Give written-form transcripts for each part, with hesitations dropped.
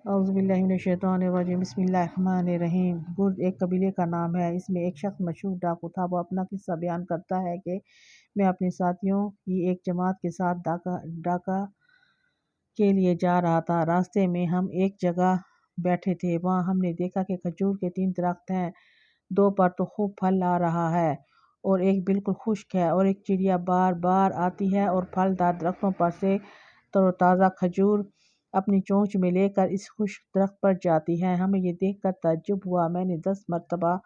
اعوذ باللہ من الشیطان الرجیم بسم اللہ الرحمن الرحیم۔ گرد ایک قبیلے کا نام ہے۔ اس میں ایک شخص مشہور ڈاکو تھا۔ وہ اپنا قصہ بیان کرتا ہے کہ میں اپنے ساتھیوں کی ایک جماعت کے ساتھ ڈاکہ کے لیے جا رہا تھا۔ راستے میں ہم ایک جگہ بیٹھے تھے۔ وہاں ہم نے دیکھا کہ کھجور کے 3 درخت ہیں۔ 2 پر تو خوب پھل آ رہا ہے اور ایک بالکل خشک ہے، اور ایک چڑیا بار بار آتی ہے اور پھلدار درختوں پر سے تر و تازہ کھجور اپنی چونچ میں لے کر اس خشک درخت پر جاتی ہے۔ ہمیں یہ دیکھ کر تعجب ہوا۔ میں نے 10 مرتبہ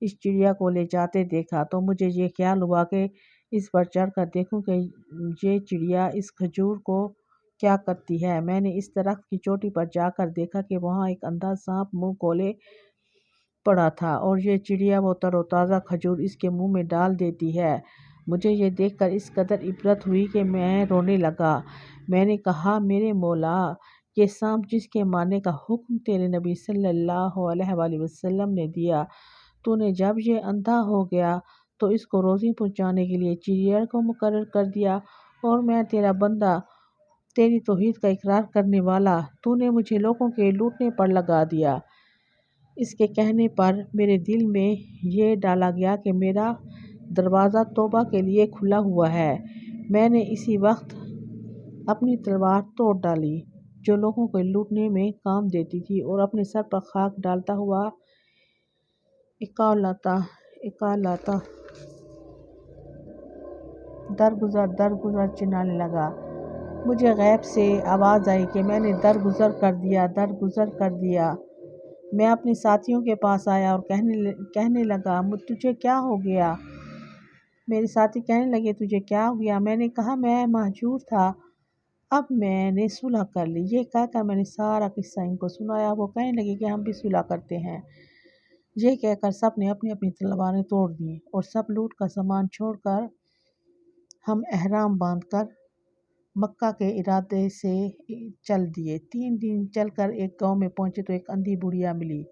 اس چڑیا کو لے جاتے دیکھا تو مجھے یہ خیال ہوا کہ اس پر چڑھ کر دیکھوں کہ یہ چڑیا اس کھجور کو کیا کرتی ہے۔ میں نے اس درخت کی چوٹی پر جا کر دیکھا کہ وہاں ایک اندھا سانپ منہ کھولے پڑا تھا، اور یہ چڑیا وہ تر و تازہ کھجور اس کے منہ میں ڈال دیتی ہے۔ مجھے یہ دیکھ کر اس قدر عبرت ہوئی کہ میں رونے لگا۔ میں نے کہا، میرے مولا، یہ سانپ جس کے مارنے کا حکم تیرے نبی صلی اللہ علیہ وآلہ وسلم نے دیا، تو نے جب یہ اندھا ہو گیا تو اس کو روزی پہنچانے کے لیے چڑیا کو مقرر کر دیا، اور میں تیرا بندہ، تیری توحید کا اقرار کرنے والا، تو نے مجھے لوگوں کے لوٹنے پر لگا دیا۔ اس کے کہنے پر میرے دل میں یہ ڈالا گیا کہ میرا دروازہ توبہ کے لیے کھلا ہوا ہے۔ میں نے اسی وقت اپنی تلوار توڑ ڈالی جو لوگوں کو لوٹنے میں کام دیتی تھی، اور اپنے سر پر خاک ڈالتا ہوا اکالاتا درگزر چلانے لگا۔ مجھے غیب سے آواز آئی کہ میں نے درگزر کر دیا۔ میں اپنے ساتھیوں کے پاس آیا اور کہنے لگا، تجھے کیا ہو گیا؟ میرے ساتھی کہنے لگے، تجھے کیا ہو گیا؟ میں نے کہا، میں مہجور تھا، اب میں نے صلح کر لی۔ یہ کہہ کر میں نے سارا قصہ ان کو سنایا۔ وہ کہنے لگے کہ ہم بھی صلح کرتے ہیں۔ یہ کہہ کر سب نے اپنی اپنی تلواریں توڑ دیں، اور سب لوٹ کا سامان چھوڑ کر ہم احرام باندھ کر مکہ کے ارادے سے چل دیے۔ 3 دن چل کر ایک گاؤں میں پہنچے تو ایک اندھی بڑھیا ملی۔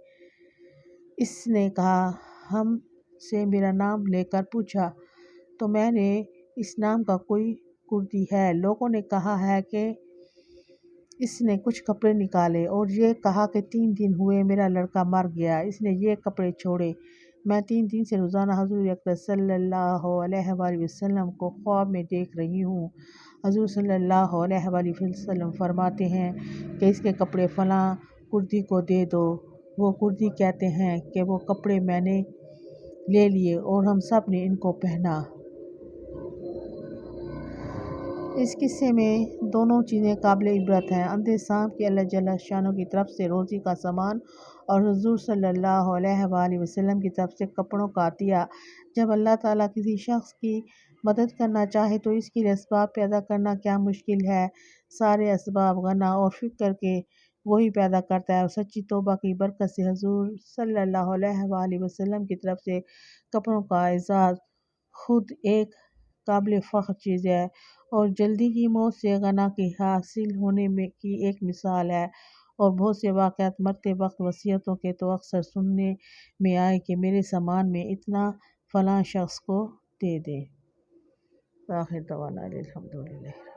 اس نے کہا، ہم سے میرا نام لے کر پوچھا تو میں نے اس نام کا کوئی کردی ہے۔ لوگوں نے کہا ہے کہ اس نے کچھ کپڑے نکالے اور یہ کہا کہ 3 دن ہوئے میرا لڑکا مر گیا، اس نے یہ کپڑے چھوڑے۔ میں 3 دن سے روزانہ حضور اکرم صلی اللہ علیہ وآلہ وسلم کو خواب میں دیکھ رہی ہوں۔ حضور صلی اللہ علیہ وآلہ وسلم فرماتے ہیں کہ اس کے کپڑے فلاں کردی کو دے دو۔ وہ کردی کہتے ہیں کہ وہ کپڑے میں نے لے لیے اور ہم سب نے ان کو پہنا۔ اس قصے میں دونوں چیزیں قابل عبرت ہیں۔ اندھے سانپ کی اللہ جل شانہ کی طرف سے روزی کا سامان، اور حضور صلی اللہ علیہ وآلہ وسلم کی طرف سے کپڑوں کا عطیہ۔ جب اللہ تعالیٰ کسی شخص کی مدد کرنا چاہے تو اس کے لیے اسباب پیدا کرنا کیا مشکل ہے۔ سارے اسباب غنا اور فقر کے وہی پیدا کرتا ہے، اور سچی توبہ کی برکت سے حضور صلی اللہ علیہ وآلہ وسلم کی طرف سے کپڑوں کا اعزاز خود ایک قابل فخر چیز ہے، اور جلدی کی موت سے غنا کے حاصل ہونے کی ایک مثال ہے۔ اور بہت سے واقعات مرتے وقت وصیتوں کے تو اکثر سننے میں آئے کہ میرے سامان میں اتنا فلاں شخص کو دے دے۔ آخر دعوانا الحمدللہ۔